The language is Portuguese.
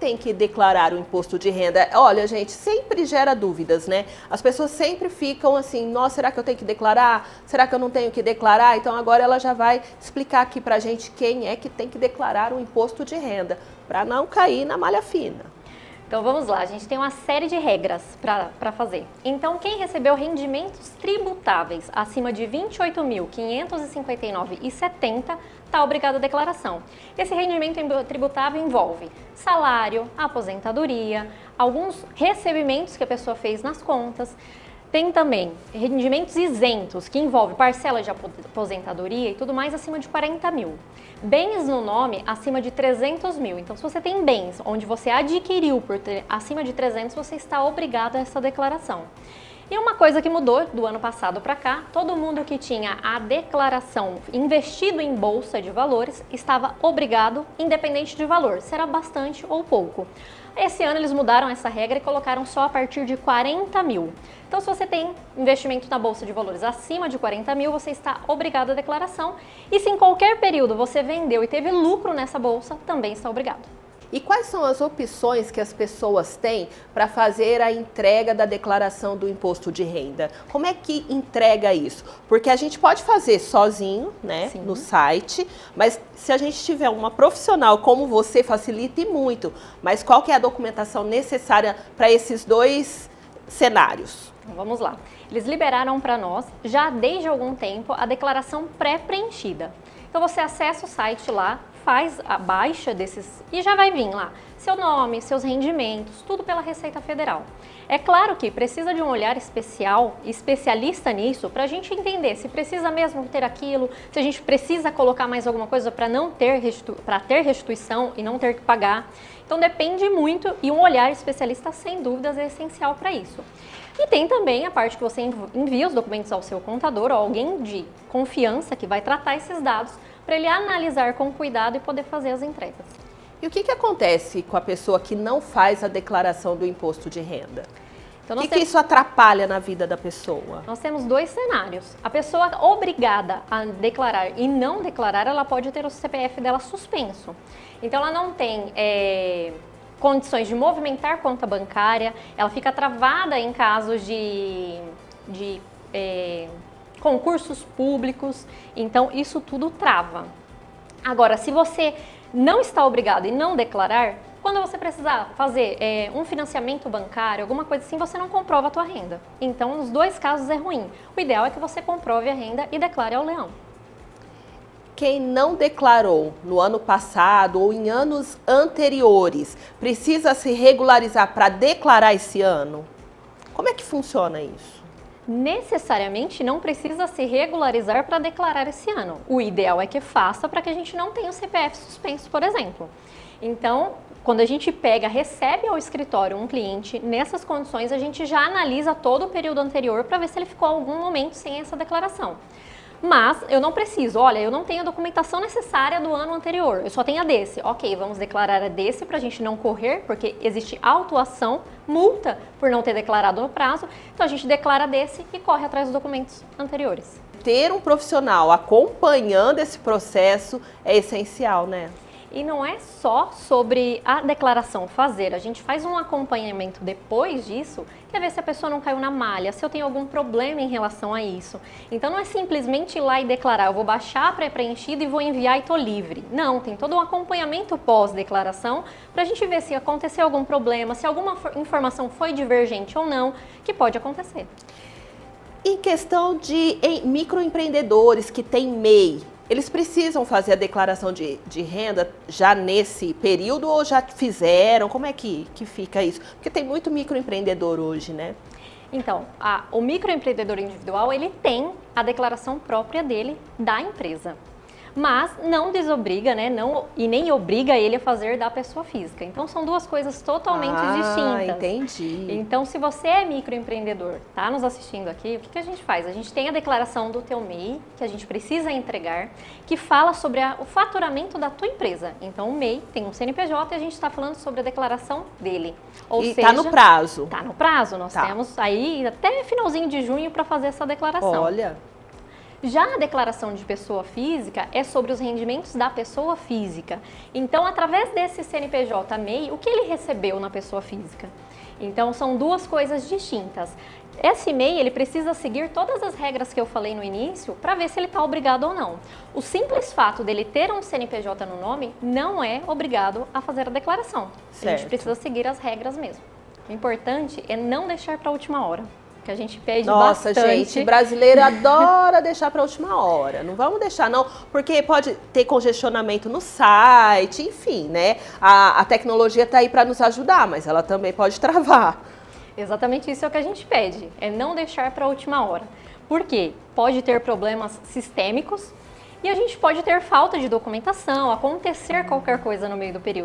tem que declarar o imposto de renda? Olha, gente, sempre gera dúvidas, né? As pessoas sempre ficam assim, nossa, será que eu tenho que declarar? Será que eu não tenho que declarar? Então agora ela já vai explicar aqui pra gente quem é que tem que declarar o imposto de renda, para não cair na malha fina. Então vamos lá, a gente tem uma série de regras para fazer. Então quem recebeu rendimentos tributáveis acima de R$ 28.559,70 está obrigado à declaração. Esse rendimento tributável envolve salário, aposentadoria, alguns recebimentos que a pessoa fez nas contas. Tem também rendimentos isentos, que envolve parcela de aposentadoria e tudo mais acima de 40 mil. Bens no nome acima de 300 mil. Então, se você tem bens onde você adquiriu por acima de 300, você está obrigado a essa declaração. E uma coisa que mudou do ano passado para cá, todo mundo que tinha a declaração investido em bolsa de valores estava obrigado, independente de valor, se era bastante ou pouco. Esse ano eles mudaram essa regra e colocaram só a partir de 40 mil. Então, se você tem investimento na Bolsa de Valores acima de 40 mil, você está obrigado à declaração. E se em qualquer período você vendeu e teve lucro nessa bolsa, também está obrigado. E quais são as opções que as pessoas têm para fazer a entrega da declaração do imposto de renda? Como é que entrega isso? Porque a gente pode fazer sozinho, né, Sim. no site, mas se a gente tiver uma profissional como você, facilita e muito. Mas qual que é a documentação necessária para esses dois cenários? Então, vamos lá. Eles liberaram para nós, já desde algum tempo, a declaração pré-preenchida. Então você acessa o site lá, faz a baixa desses e já vai vir lá seu nome, seus rendimentos, tudo pela Receita Federal. É claro que precisa de um olhar especialista nisso, para a gente entender se precisa mesmo ter aquilo, se a gente precisa colocar mais alguma coisa para não ter ter restituição e não ter que pagar. Então depende muito e um olhar especialista sem dúvidas é essencial para isso. E tem também a parte que você envia os documentos ao seu contador ou alguém de confiança que vai tratar esses dados para ele analisar com cuidado e poder fazer as entregas. E o que acontece com a pessoa que não faz a declaração do imposto de renda? Então, O que isso atrapalha na vida da pessoa? Nós temos dois cenários. A pessoa obrigada a declarar e não declarar, ela pode ter o CPF dela suspenso. Então ela não tem condições de movimentar conta bancária, ela fica travada em casos de concursos públicos, então isso tudo trava. Agora, se você não está obrigado e não declarar, quando você precisar fazer um financiamento bancário, alguma coisa assim, você não comprova a tua renda. Então, nos dois casos é ruim. O ideal é que você comprove a renda e declare ao leão. Quem não declarou no ano passado ou em anos anteriores, precisa se regularizar para declarar esse ano? Como é que funciona isso? Necessariamente não precisa se regularizar para declarar esse ano. O ideal é que faça para que a gente não tenha o CPF suspenso, por exemplo. Então, quando a gente recebe ao escritório um cliente, nessas condições a gente já analisa todo o período anterior para ver se ele ficou algum momento sem essa declaração. Mas eu não preciso, olha, eu não tenho a documentação necessária do ano anterior, eu só tenho a desse. Ok, vamos declarar a desse para a gente não correr, porque existe autuação, multa por não ter declarado no prazo. Então a gente declara desse e corre atrás dos documentos anteriores. Ter um profissional acompanhando esse processo é essencial, né? E não é só sobre a declaração fazer, a gente faz um acompanhamento depois disso, quer ver se a pessoa não caiu na malha, se eu tenho algum problema em relação a isso. Então não é simplesmente ir lá e declarar, eu vou baixar a pré-preenchida e vou enviar e tô livre. Não, tem todo um acompanhamento pós-declaração para a gente ver se aconteceu algum problema, se alguma informação foi divergente ou não, que pode acontecer. Em questão de microempreendedores que têm MEI, eles precisam fazer a declaração de renda já nesse período ou já fizeram? Como é que fica isso? Porque tem muito microempreendedor hoje, né? Então, o microempreendedor individual, ele tem a declaração própria dele da empresa. Mas não desobriga, né? E nem obriga ele a fazer da pessoa física. Então, são duas coisas totalmente distintas. Entendi. Então, se você é microempreendedor, tá nos assistindo aqui, o que a gente faz? A gente tem a declaração do teu MEI, que a gente precisa entregar, que fala sobre o faturamento da tua empresa. Então, o MEI tem um CNPJ e a gente está falando sobre a declaração dele. Ou seja, está no prazo. Está no prazo. Nós temos aí até finalzinho de junho para fazer essa declaração. Olha. Já a declaração de pessoa física é sobre os rendimentos da pessoa física. Então, através desse CNPJ-MEI, o que ele recebeu na pessoa física? Então, são duas coisas distintas. Esse MEI, ele precisa seguir todas as regras que eu falei no início para ver se ele está obrigado ou não. O simples fato dele ter um CNPJ no nome não é obrigado a fazer a declaração. Certo. A gente precisa seguir as regras mesmo. O importante é não deixar para a última hora, que a gente pede Nossa, bastante. gente, brasileiro adora deixar para a última hora. Não vamos deixar, não, porque pode ter congestionamento no site, enfim, né? A tecnologia está aí para nos ajudar, mas ela também pode travar. Exatamente isso é o que a gente pede, é não deixar para a última hora. Por quê? Pode ter problemas sistêmicos e a gente pode ter falta de documentação, acontecer qualquer coisa no meio do período.